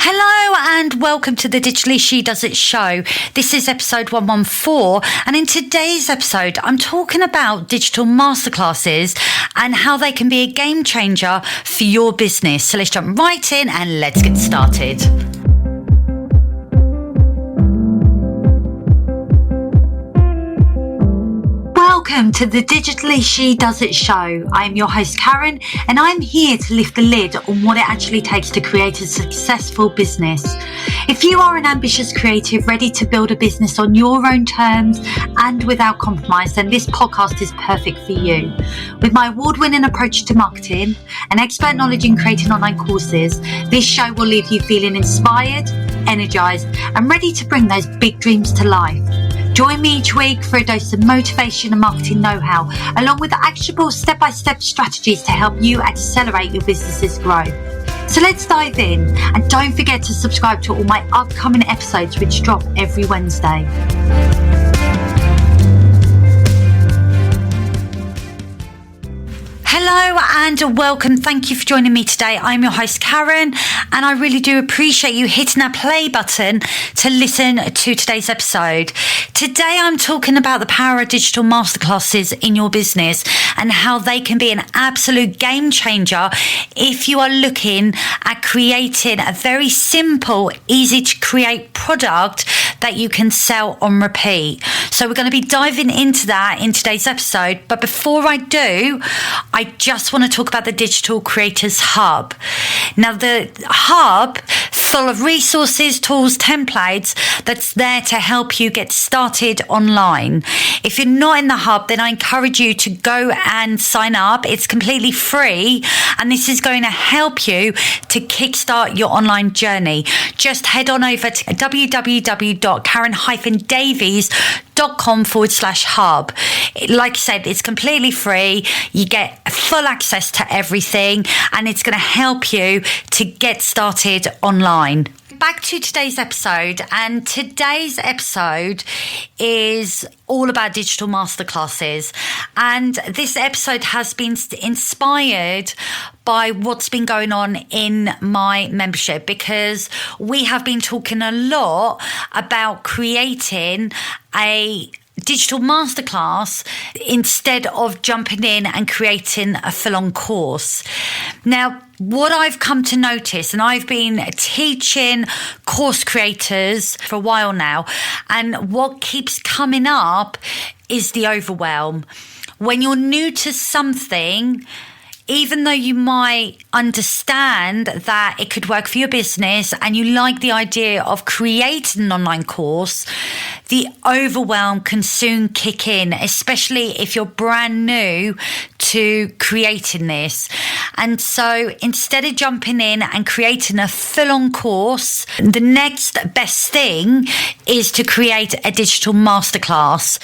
Hello and welcome to the Digitally She Does It show. This is episode 114, and in today's episode I'm talking about digital masterclasses and how they can be a game changer for your business. So let's jump right in and let's get started. Welcome to the Digitally She Does It show. I'm your host Karen, and I'm here to lift the lid on what it actually takes to create a successful business. If you are an ambitious creative ready to build a business on your own terms and without compromise, then this podcast is perfect for you. With my award-winning approach to marketing and expert knowledge in creating online courses, this show will leave you feeling inspired, energized, and ready to bring those big dreams to life. Join me each week for a dose of motivation and marketing know-how, along with actionable step-by-step strategies to help you accelerate your business's growth. So let's dive in, and don't forget to subscribe to all my upcoming episodes, which drop every Wednesday. Hello and welcome. Thank you for joining me today. I'm your host Karen, and I really do appreciate you hitting that play button to listen to today's episode. Today I'm talking about the power of digital masterclasses in your business and how they can be an absolute game changer if you are looking at creating a very simple, easy to create product that you can sell on repeat. So we're going to be diving into that in today's episode. But before I do, I just want to talk about the Digital Creators Hub. Now, the hub, full of resources, tools, templates, that's there to help you get started online. If you're not in the hub, then I encourage you to go and sign up. It's completely free, and this is going to help you to kickstart your online journey. Just head on over to www.karen-davies.com/hub. Like I said, it's completely free. You get full access to everything, and it's going to help you to get started online. Back to today's episode, and today's episode is all about digital masterclasses. And this episode has been inspired by what's been going on in my membership, because we have been talking a lot about creating a digital masterclass instead of jumping in and creating a full-on course. Now, what I've come to notice, and I've been teaching course creators for a while now, and what keeps coming up is the overwhelm. When you're new to something, even though you might understand that it could work for your business and you like the idea of creating an online course, the overwhelm can soon kick in, especially if you're brand new to creating this. And so instead of jumping in and creating a full-on course, the next best thing is to create a digital masterclass.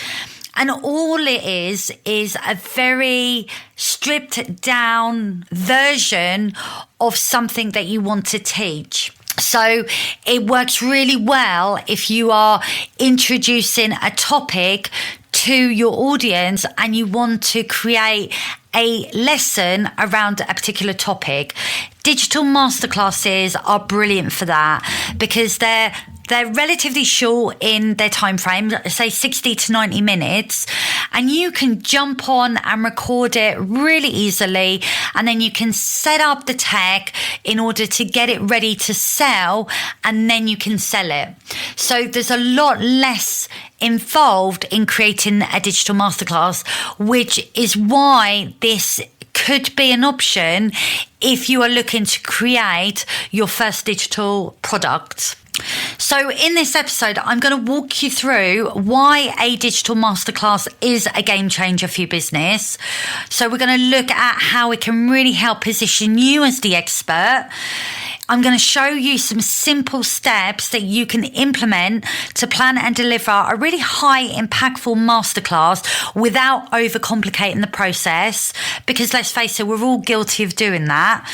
And all it is a very stripped down version of something that you want to teach. So it works really well if you are introducing a topic to your audience and you want to create a lesson around a particular topic. Digital masterclasses are brilliant for that, because they're relatively short in their time frame, say 60 to 90 minutes, and you can jump on and record it really easily, and then you can set up the tech in order to get it ready to sell, and then you can sell it. So there's a lot less involved in creating a digital masterclass, which is why this could be an option if you are looking to create your first digital product. So in this episode, I'm going to walk you through why a digital masterclass is a game changer for your business. So we're going to look at how it can really help position you as the expert. I'm going to show you some simple steps that you can implement to plan and deliver a really high impactful masterclass without overcomplicating the process, because let's face it, we're all guilty of doing that.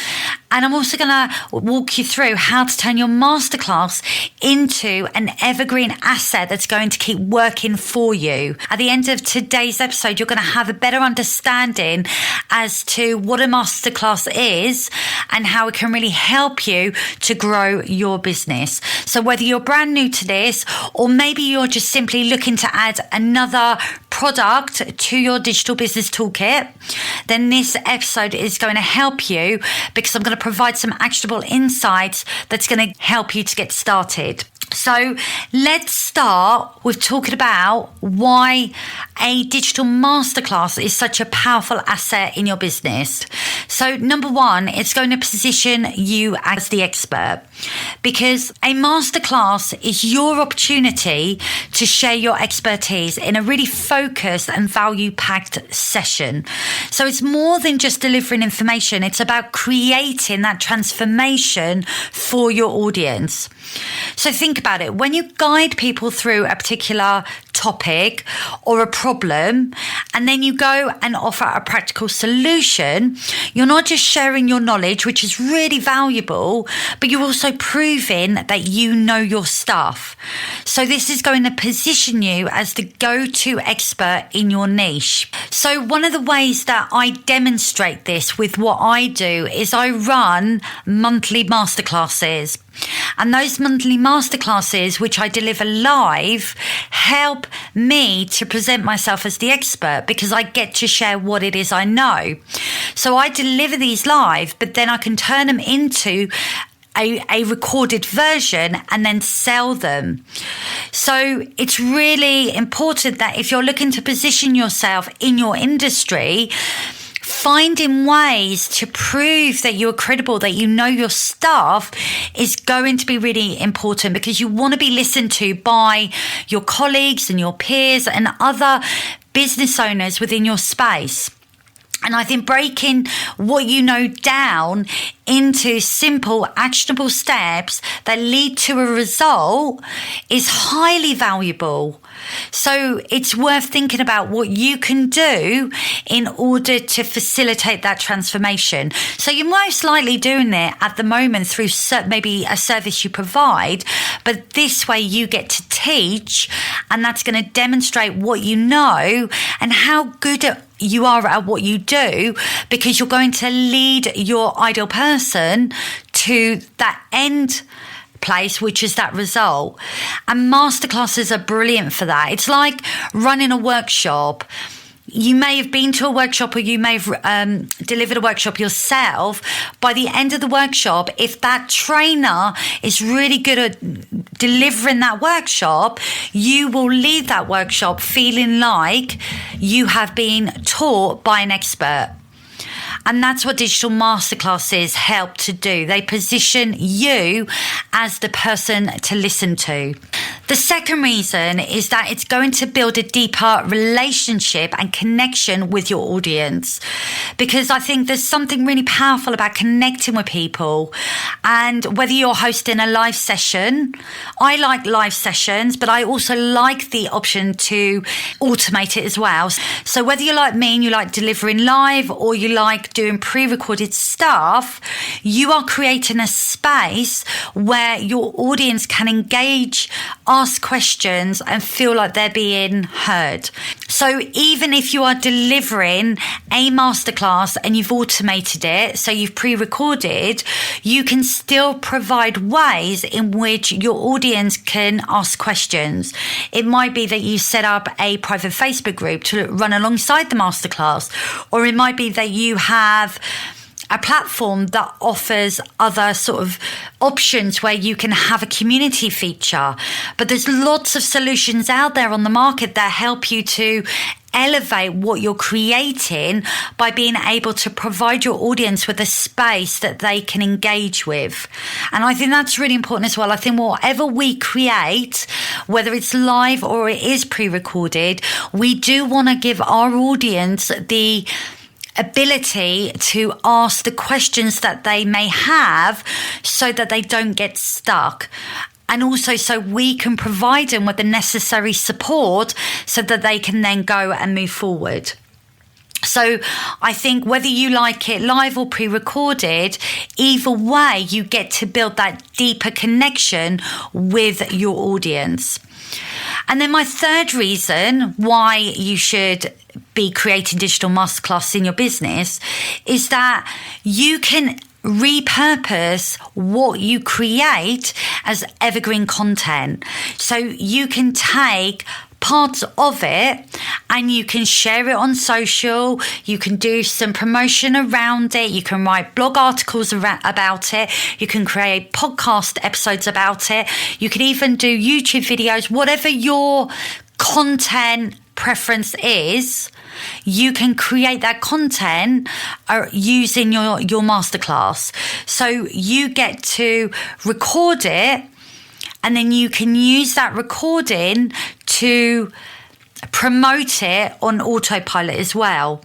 And I'm also going to walk you through how to turn your masterclass into an evergreen asset that's going to keep working for you. At the end of today's episode, you're going to have a better understanding as to what a masterclass is and how it can really help you you to grow your business. So whether you're brand new to this, or maybe you're just simply looking to add another product to your digital business toolkit, then this episode is going to help you, because I'm going to provide some actionable insights that's going to help you to get started. So let's start with talking about why a digital masterclass is such a powerful asset in your business. So number one, it's going to position you as the expert, because a masterclass is your opportunity to share your expertise in a really focused and value-packed session. So it's more than just delivering information. It's about creating that transformation for your audience. So think about it. When you guide people through a particular topic or a problem, and then you go and offer a practical solution, you're not just sharing your knowledge, which is really valuable, but you're also proving that you know your stuff. So this is going to position you as the go-to expert in your niche. So one of the ways that I demonstrate this with what I do is I run monthly masterclasses. And those monthly masterclasses, which I deliver live, help me to present myself as the expert, because I get to share what it is I know. So I deliver these live, but then I can turn them into a recorded version and then sell them. So it's really important that if you're looking to position yourself in your industry, finding ways to prove that you're credible, that you know your stuff, is going to be really important, because you want to be listened to by your colleagues and your peers and other business owners within your space. And I think breaking what you know down into simple, actionable steps that lead to a result is highly valuable. So it's worth thinking about what you can do in order to facilitate that transformation. So you're most likely doing it at the moment through maybe a service you provide, but this way you get to teach, and that's going to demonstrate what you know and how good you are at what you do, because you're going to lead your ideal person to that end place, which is that result. And masterclasses are brilliant for that. It's like running a workshop. You may have been to a workshop, or you may have delivered a workshop yourself. By the end of the workshop, if that trainer is really good at delivering that workshop, you will leave that workshop feeling like you have been taught by an expert. And that's what digital masterclasses help to do. They position you as the person to listen to. The second reason is that it's going to build a deeper relationship and connection with your audience, because I think there's something really powerful about connecting with people. And whether you're hosting a live session, I like live sessions, but I also like the option to automate it as well. So whether you're like me and you like delivering live, or you like doing pre-recorded stuff, you are creating a space where your audience can engage, ask questions, and feel like they're being heard. So even if you are delivering a masterclass and you've automated it, so you've pre-recorded, you can still provide ways in which your audience can ask questions. It might be that you set up a private Facebook group to run alongside the masterclass, or it might be that you have a platform that offers other sort of options where you can have a community feature. But there's lots of solutions out there on the market that help you to elevate what you're creating by being able to provide your audience with a space that they can engage with. And I think that's really important as well. I think whatever we create, whether it's live or it is pre-recorded, we do want to give our audience the ability to ask the questions that they may have, so that they don't get stuck. And also so we can provide them with the necessary support so that they can then go and move forward. So I think whether you like it live or pre-recorded, either way, you get to build that deeper connection with your audience. And then my third reason why you should be creating digital masterclass in your business is that you can repurpose what you create as evergreen content. So you can take parts of it and you can share it on social, you can do some promotion around it, you can write blog articles about it, you can create podcast episodes about it, you can even do YouTube videos, whatever your content preference is, you can create that content using your masterclass. So you get to record it, and then you can use that recording to promote it on autopilot as well.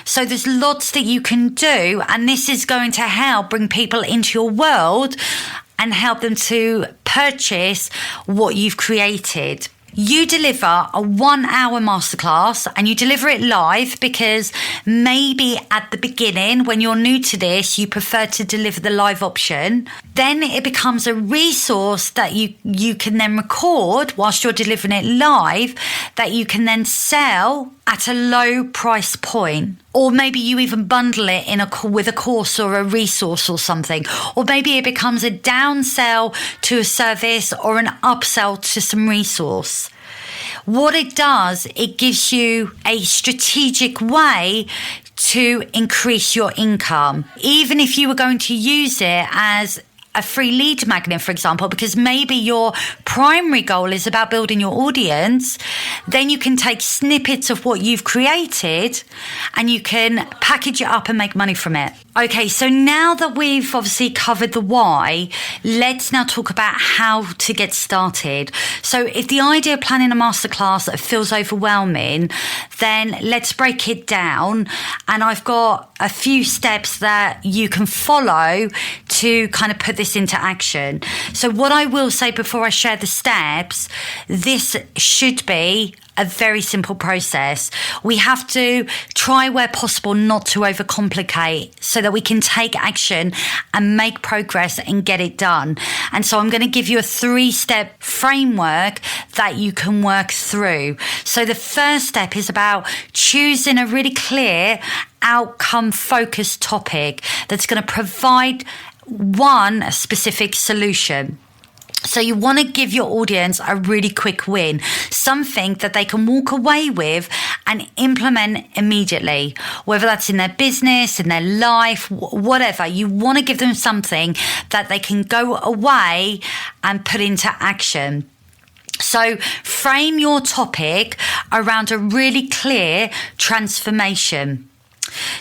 So there's lots that you can do, and this is going to help bring people into your world and help them to purchase what you've created. You deliver a 1-hour masterclass and you deliver it live because maybe at the beginning, when you're new to this, you prefer to deliver the live option. Then it becomes a resource that you can then record whilst you're delivering it live, that you can then sell at a low price point. Or maybe you even bundle it with a course or a resource or something. Or maybe it becomes a downsell to a service or an upsell to some resource. What it does, it gives you a strategic way to increase your income. Even if you were going to use it as a free lead magnet, for example, because maybe your primary goal is about building your audience, then you can take snippets of what you've created and you can package it up and make money from it. Okay, so now that we've obviously covered the why, let's now talk about how to get started. So if the idea of planning a masterclass feels overwhelming, then let's break it down. And I've got a few steps that you can follow to kind of put this into action. So what I will say before I share the steps, this should be a very simple process. We have to try where possible not to overcomplicate so that we can take action and make progress and get it done. And so I'm going to give you a 3-step framework that you can work through. So the first step is about choosing a really clear outcome focused topic that's going to provide one specific solution. So you want to give your audience a really quick win, something that they can walk away with and implement immediately, whether that's in their business, in their life, whatever. You want to give them something that they can go away and put into action. So frame your topic around a really clear transformation.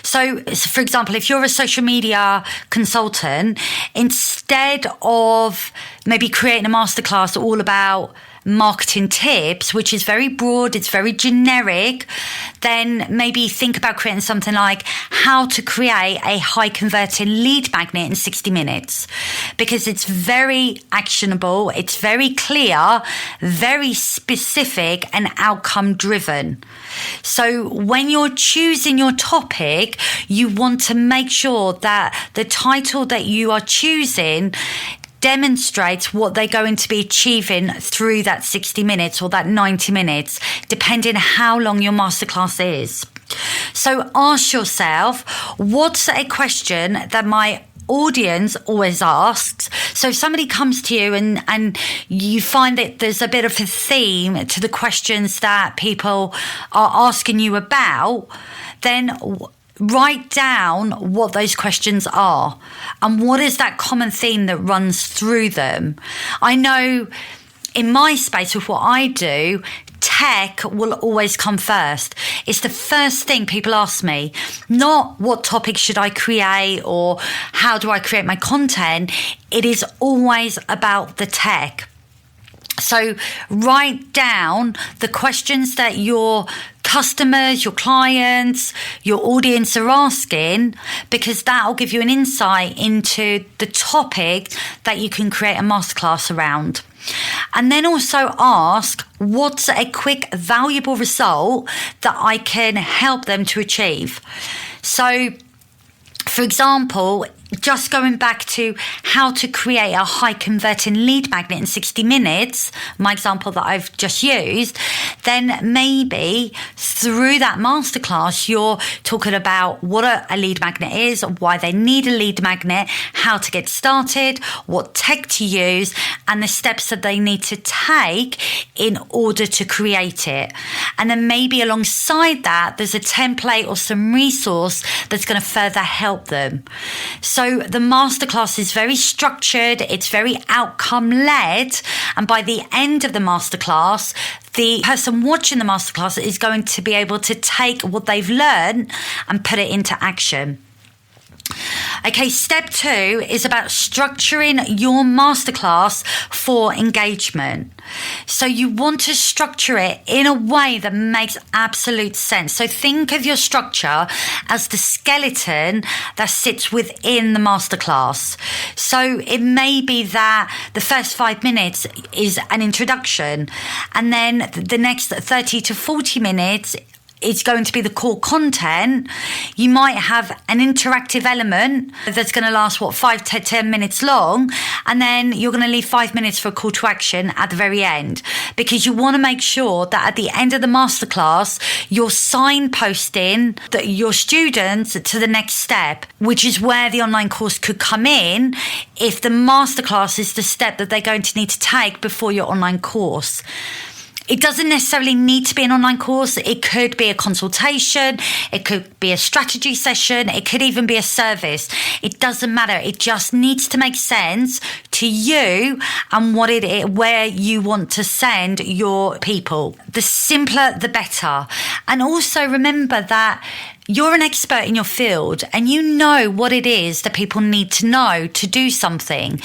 So, for example, if you're a social media consultant, instead of maybe creating a masterclass all about marketing tips, which is very broad, it's very generic, then maybe think about creating something like how to create a high converting lead magnet in 60 minutes, because it's very actionable, it's very clear, very specific and outcome driven. So when you're choosing your topic, you want to make sure that the title that you are choosing demonstrates what they're going to be achieving through that 60 minutes or that 90 minutes, depending how long your masterclass is. So ask yourself, what's a question that my audience always asks? So if somebody comes to you and you find that there's a bit of a theme to the questions that people are asking you about, then write down what those questions are and what is that common theme that runs through them. I know in my space with what I do, tech will always come first. It's the first thing people ask me, not what topic should I create or how do I create my content. It is always about the tech. So write down the questions that your customers, your clients, your audience are asking, because that will give you an insight into the topic that you can create a masterclass around. And then also ask, what's a quick, valuable result that I can help them to achieve? So, for example, just going back to how to create a high converting lead magnet in 60 minutes, my example that I've just used, then maybe through that masterclass, you're talking about what a lead magnet is, why they need a lead magnet, how to get started, what tech to use, and the steps that they need to take in order to create it. And then maybe alongside that, there's a template or some resource that's going to further help them. So the masterclass is very structured, it's very outcome led, and by the end of the masterclass, the person watching the masterclass is going to be able to take what they've learned and put it into action. Okay, step 2 is about structuring your masterclass for engagement. So you want to structure it in a way that makes absolute sense. So think of your structure as the skeleton that sits within the masterclass. So it may be that the first 5 minutes is an introduction, and then the next 30 to 40 minutes it's going to be the core content. You might have an interactive element that's going to last, 5 to 10 minutes long. And then you're going to leave 5 minutes for a call to action at the very end, because you want to make sure that at the end of the masterclass, you're signposting that your students to the next step, which is where the online course could come in if the masterclass is the step that they're going to need to take before your online course. It doesn't necessarily need to be an online course. It could be a consultation. It could be a strategy session. It could even be a service. It doesn't matter. It just needs to make sense to you and what it is, where you want to send your people. The simpler, the better. And also remember that you're an expert in your field and you know what it is that people need to know to do something.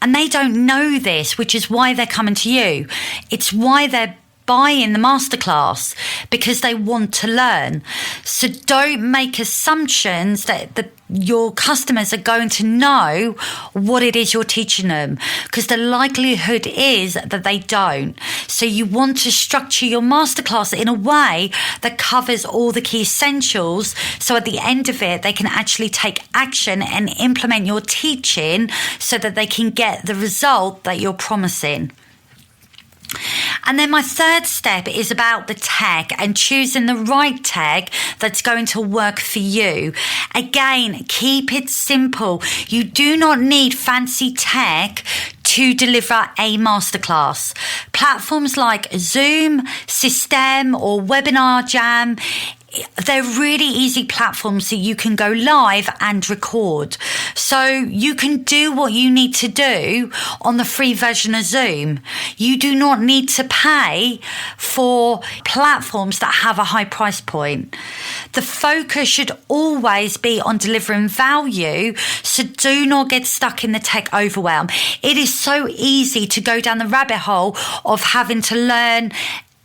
And they don't know this, which is why they're coming to you. It's why they're buying the masterclass, because they want to learn. So don't make assumptions that your customers are going to know what it is you're teaching them, because the likelihood is that they don't. So you want to structure your masterclass in a way that covers all the key essentials, so at the end of it they can actually take action and implement your teaching so that they can get the result that you're promising. And then my third step is about the tech and choosing the right tech that's going to work for you. Again, keep it simple. You do not need fancy tech to deliver a masterclass. Platforms like Zoom, System, or Webinar Jam, they're really easy platforms that you can go live and record. So you can do what you need to do on the free version of Zoom. You do not need to pay for platforms that have a high price point. The focus should always be on delivering value, so do not get stuck in the tech overwhelm. It is so easy to go down the rabbit hole of having to learn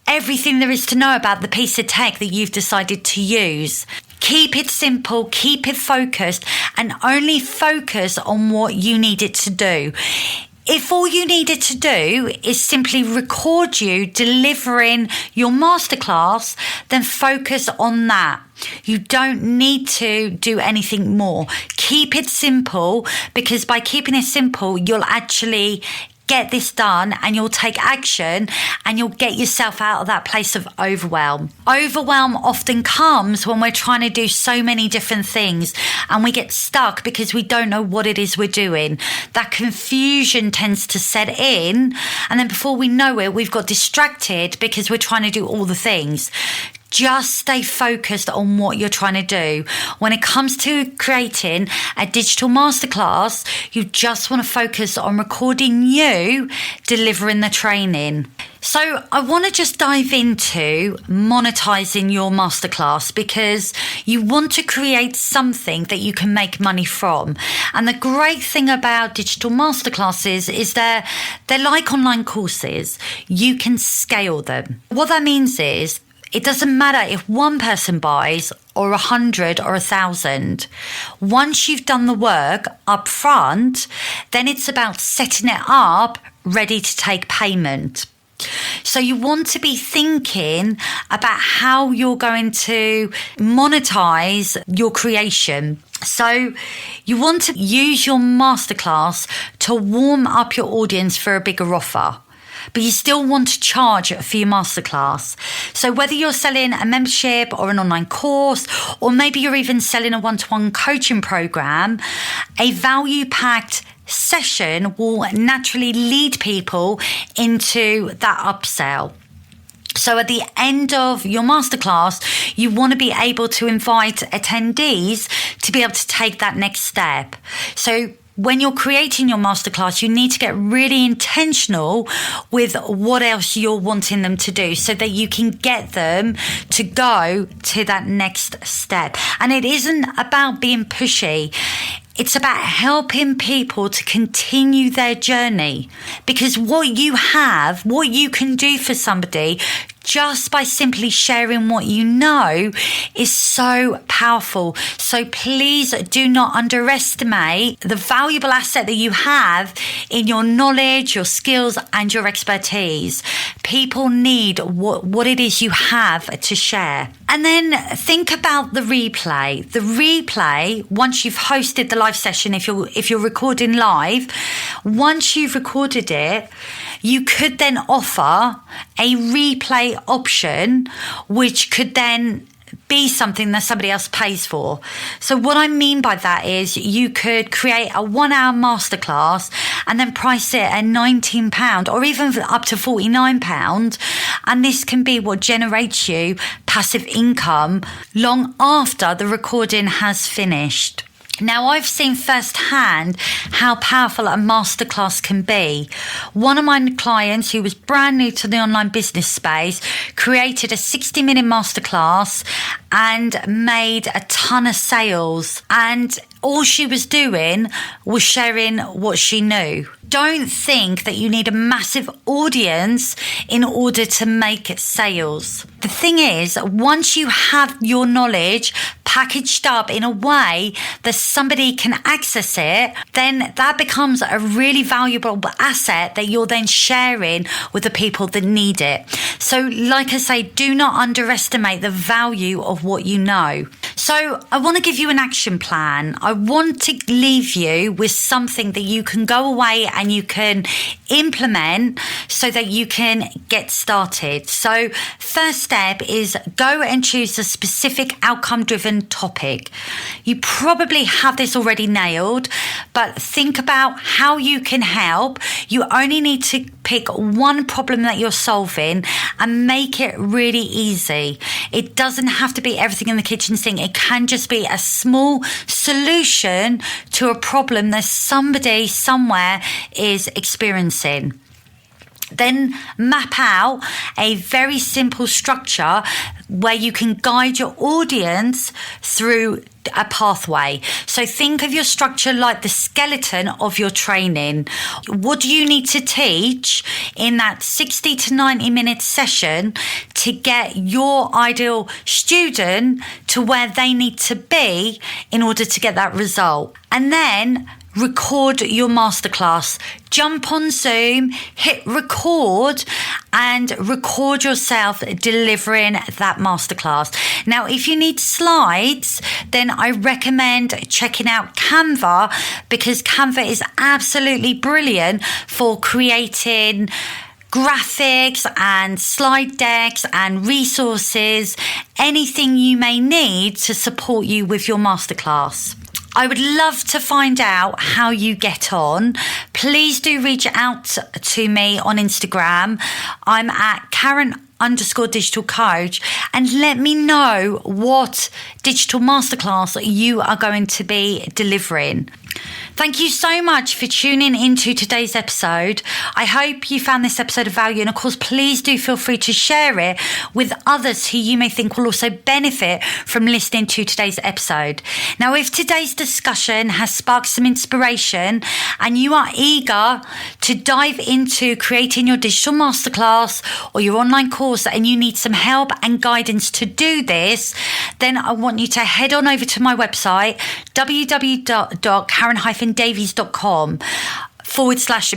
everything there is to know about the piece of tech that you've decided to use. Keep it simple, keep it focused, and only focus on what you need it to do. If all you needed to do is simply record you delivering your masterclass, then focus on that. You don't need to do anything more. Keep it simple, because by keeping it simple, you'll actually get this done and you'll take action and you'll get yourself out of that place of overwhelm. Overwhelm often comes when we're trying to do so many different things and we get stuck because we don't know what it is we're doing. That confusion tends to set in, and then before we know it, we've got distracted because we're trying to do all the things. Just stay focused on what you're trying to do. When it comes to creating a digital masterclass, you just want to focus on recording you delivering the training. So I want to just dive into monetizing your masterclass, because you want to create something that you can make money from. And the great thing about digital masterclasses is they're like online courses. You can scale them. What that means is, it doesn't matter if one person buys or 100 or 1,000. Once you've done the work up front, then it's about setting it up ready to take payment. So you want to be thinking about how you're going to monetize your creation. So you want to use your masterclass to warm up your audience for a bigger offer, but you still want to charge for your masterclass. So whether you're selling a membership or an online course, or maybe you're even selling a one-to-one coaching program, a value-packed session will naturally lead people into that upsell. So at the end of your masterclass, you want to be able to invite attendees to be able to take that next step. So when you're creating your masterclass, you need to get really intentional with what else you're wanting them to do so that you can get them to go to that next step. And it isn't about being pushy. It's about helping people to continue their journey, because what you have, what you can do for somebody just by simply sharing what you know is so powerful. So please do not underestimate the valuable asset that you have in your knowledge, your skills, and your expertise. People need what it is you have to share. And then think about the replay. The replay, once you've hosted the live session, if you're recording live, once you've recorded it, you could then offer a replay option, which could then be something that somebody else pays for. So what I mean by that is you could create a 1-hour masterclass and then price it at £19 or even up to £49. And this can be what generates you passive income long after the recording has finished. Now, I've seen firsthand how powerful a masterclass can be. One of my clients, who was brand new to the online business space, created a 60-minute masterclass and made a ton of sales. And all she was doing was sharing what she knew. Don't think that you need a massive audience in order to make sales. The thing is, once you have your knowledge packaged up in a way that somebody can access it, then that becomes a really valuable asset that you're then sharing with the people that need it. So like I say, do not underestimate the value of what you know. So I want to give you an action plan. I want to leave you with something that you can go away and you can implement so that you can get started. So first step is go and choose a specific outcome-driven topic. You probably have this already nailed, but think about how you can help. You only need to pick one problem that you're solving and make it really easy. It doesn't have to be everything in the kitchen sink. It can just be a small solution to a problem that somebody somewhere is experiencing. Then map out a very simple structure where you can guide your audience through a pathway. So think of your structure like the skeleton of your training. What do you need to teach in that 60 to 90 minute session to get your ideal student to where they need to be in order to get that result? And then record your masterclass. Jump on Zoom, hit record, and record yourself delivering that masterclass. Now, if you need slides, then I recommend checking out Canva, because Canva is absolutely brilliant for creating graphics and slide decks and resources, anything you may need to support you with your masterclass. I would love to find out how you get on. Please do reach out to me on Instagram. I'm at Karen_digital coach, and let me know what digital masterclass you are going to be delivering. Thank you so much for tuning into today's episode. I hope you found this episode of value, and of course, please do feel free to share it with others who you may think will also benefit from listening to today's episode. Now, if today's discussion has sparked some inspiration and you are eager to dive into creating your digital masterclass or your online course and you need some help and guidance to do this, then I want you to head on over to my website, www.karen-davies.com.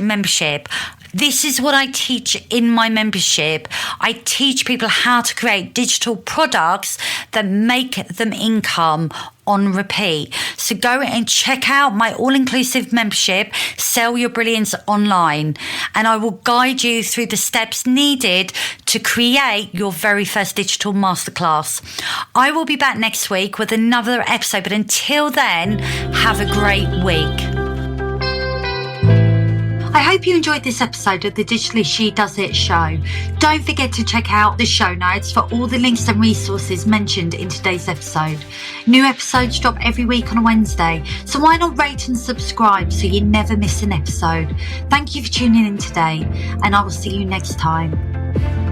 membership. This is what I teach in my membership. I teach people how to create digital products that make them income on repeat. So go and check out my all-inclusive membership, Sell Your Brilliance Online, and I will guide you through the steps needed to create your very first digital masterclass. I will be back next week with another episode, but until then, have a great week. I hope you enjoyed this episode of the Digitally She Does It show. Don't forget to check out the show notes for all the links and resources mentioned in today's episode. New episodes drop every week on a Wednesday, so why not rate and subscribe so you never miss an episode? Thank you for tuning in today, and I will see you next time.